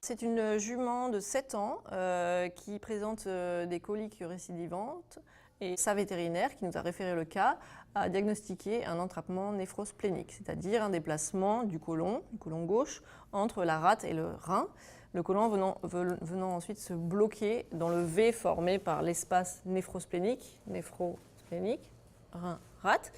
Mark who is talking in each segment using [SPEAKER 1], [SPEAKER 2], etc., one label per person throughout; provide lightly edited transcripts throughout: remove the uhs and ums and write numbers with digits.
[SPEAKER 1] C'est une jument de 7 ans qui présente des coliques récidivantes et sa vétérinaire, qui nous a référé le cas, a diagnostiqué un entrapement néphrosplénique, c'est-à-dire un déplacement du côlon gauche, entre la rate et le rein, le côlon venant ensuite se bloquer dans le V formé par l'espace néphrosplénique, rein-rate.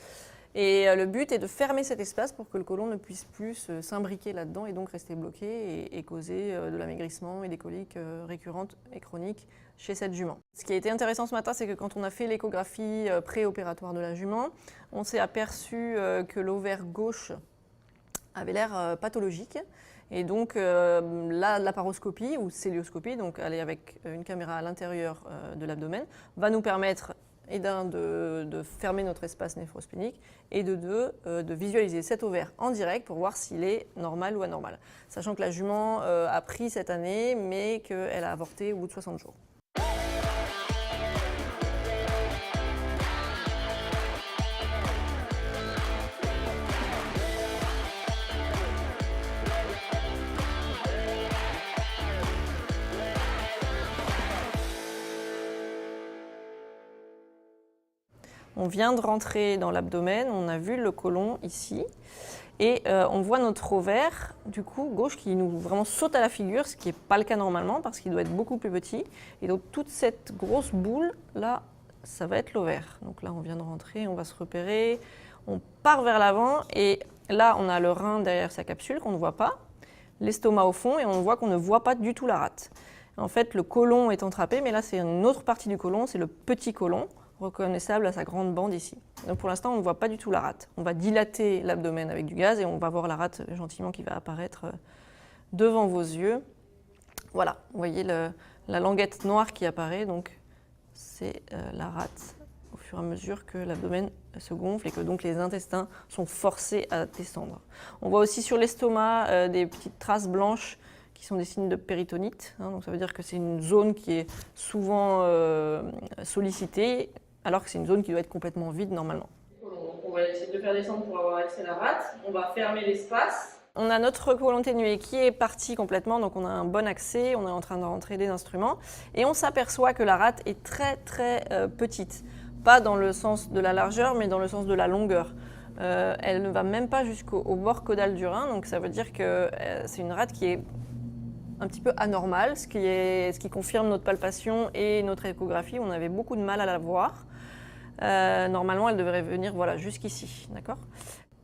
[SPEAKER 1] Et le but est de fermer cet espace pour que le côlon ne puisse plus s'imbriquer là-dedans et donc rester bloqué et causer de l'amaigrissement et des coliques récurrentes et chroniques chez cette jument. Ce qui a été intéressant ce matin, c'est que quand on a fait l'échographie préopératoire de la jument, on s'est aperçu que l'ovaire gauche avait l'air pathologique. Et donc la laparoscopie ou célioscopie, donc aller avec une caméra à l'intérieur de l'abdomen, va nous permettre et de fermer notre espace néphrosplénique et de visualiser cet ovaire en direct pour voir s'il est normal ou anormal. Sachant que la jument a pris cette année, mais qu'elle a avorté au bout de 60 jours. On vient de rentrer dans l'abdomen, on a vu le côlon ici, et on voit notre ovaire, du coup, gauche, qui nous vraiment saute à la figure, ce qui n'est pas le cas normalement, parce qu'il doit être beaucoup plus petit. Et donc toute cette grosse boule, là, ça va être l'ovaire. Donc là, on vient de rentrer, on va se repérer, on part vers l'avant, et là, on a le rein derrière sa capsule qu'on ne voit pas, l'estomac au fond, et on voit qu'on ne voit pas du tout la rate. En fait, le côlon est entrapé, mais là, c'est une autre partie du côlon, c'est le petit côlon, reconnaissable à sa grande bande ici. Donc pour l'instant, on ne voit pas du tout la rate. On va dilater l'abdomen avec du gaz et on va voir la rate gentiment qui va apparaître devant vos yeux. Voilà, vous voyez la languette noire qui apparaît, donc c'est la rate au fur et à mesure que l'abdomen se gonfle et que donc les intestins sont forcés à descendre. On voit aussi sur l'estomac des petites traces blanches qui sont des signes de péritonite. Donc ça veut dire que c'est une zone qui est souvent sollicitée, alors que c'est une zone qui doit être complètement vide normalement. Donc on va essayer de le faire descendre pour avoir accès à la rate. On va fermer l'espace. On a notre côlon ténué qui est parti complètement, donc on a un bon accès, on est en train de rentrer des instruments. Et on s'aperçoit que la rate est très très petite. Pas dans le sens de la largeur, mais dans le sens de la longueur. Elle ne va même pas jusqu'au bord caudal du rein, donc ça veut dire que c'est une rate qui est un petit peu anormale, ce qui confirme notre palpation et notre échographie. On avait beaucoup de mal à la voir. Normalement, elle devrait venir jusqu'ici. D'accord ?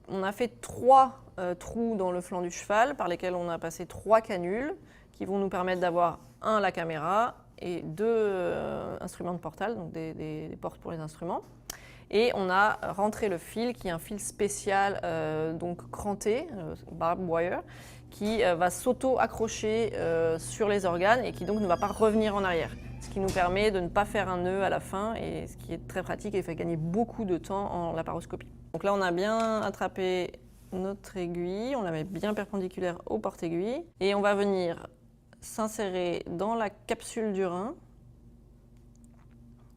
[SPEAKER 1] On a fait 3 trous dans le flanc du cheval par lesquels on a passé 3 canules qui vont nous permettre d'avoir la caméra et 2 instruments de portal, donc des portes pour les instruments. Et on a rentré le fil qui est un fil spécial donc cranté, barbed wire, qui va s'auto-accrocher sur les organes et qui donc ne va pas revenir en arrière. Ce qui nous permet de ne pas faire un nœud à la fin et ce qui est très pratique et fait gagner beaucoup de temps en laparoscopie. Donc là, on a bien attrapé notre aiguille, on la met bien perpendiculaire au porte-aiguille et on va venir s'insérer dans la capsule du rein,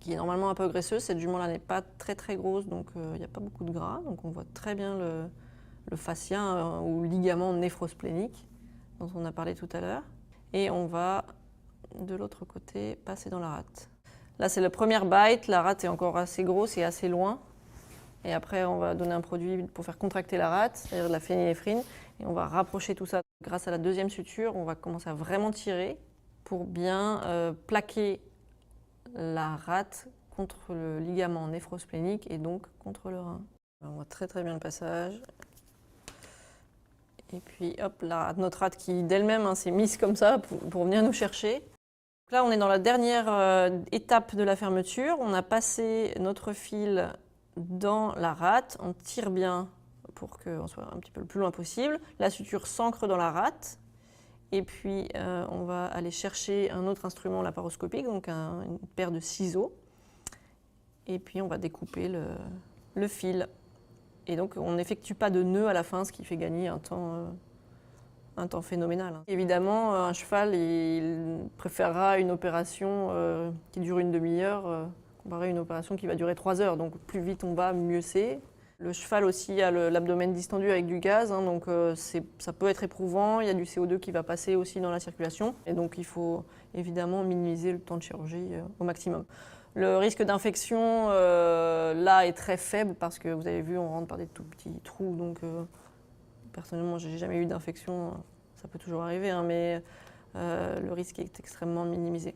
[SPEAKER 1] qui est normalement un peu graisseuse. Cette jument-là n'est pas très très grosse, donc il n'y a pas beaucoup de gras. Donc on voit très bien le fascia ou ligament néphrosplénique dont on a parlé tout à l'heure. Et on va, de l'autre côté, passer dans la rate. Là, c'est la première bite. La rate est encore assez grosse et assez loin. Et après, on va donner un produit pour faire contracter la rate, c'est-à-dire de la phényléphrine. Et on va rapprocher tout ça. Grâce à la deuxième suture, on va commencer à vraiment tirer pour bien plaquer la rate contre le ligament néphrosplénique et donc contre le rein. On voit très très bien le passage. Et puis hop, notre rate qui d'elle-même s'est mise comme ça pour venir nous chercher. Donc là, on est dans la dernière étape de la fermeture. On a passé notre fil dans la rate. On tire bien pour qu'on soit un petit peu le plus loin possible. La suture s'ancre dans la rate. Et puis, on va aller chercher un autre instrument laparoscopique, donc une paire de ciseaux. Et puis, on va découper le fil. Et donc, on n'effectue pas de nœud à la fin, ce qui fait gagner un temps phénoménal. Évidemment, un cheval, il préférera une opération qui dure une demi-heure comparé à une opération qui va durer 3 heures. Donc, plus vite on va, mieux c'est. Le cheval aussi a l'abdomen distendu avec du gaz, hein, donc ça peut être éprouvant. Il y a du CO2 qui va passer aussi dans la circulation. Et donc il faut évidemment minimiser le temps de chirurgie au maximum. Le risque d'infection là est très faible parce que vous avez vu, on rentre par des tout petits trous. Donc personnellement, j'ai jamais eu d'infection. Ça peut toujours arriver, hein, mais le risque est extrêmement minimisé.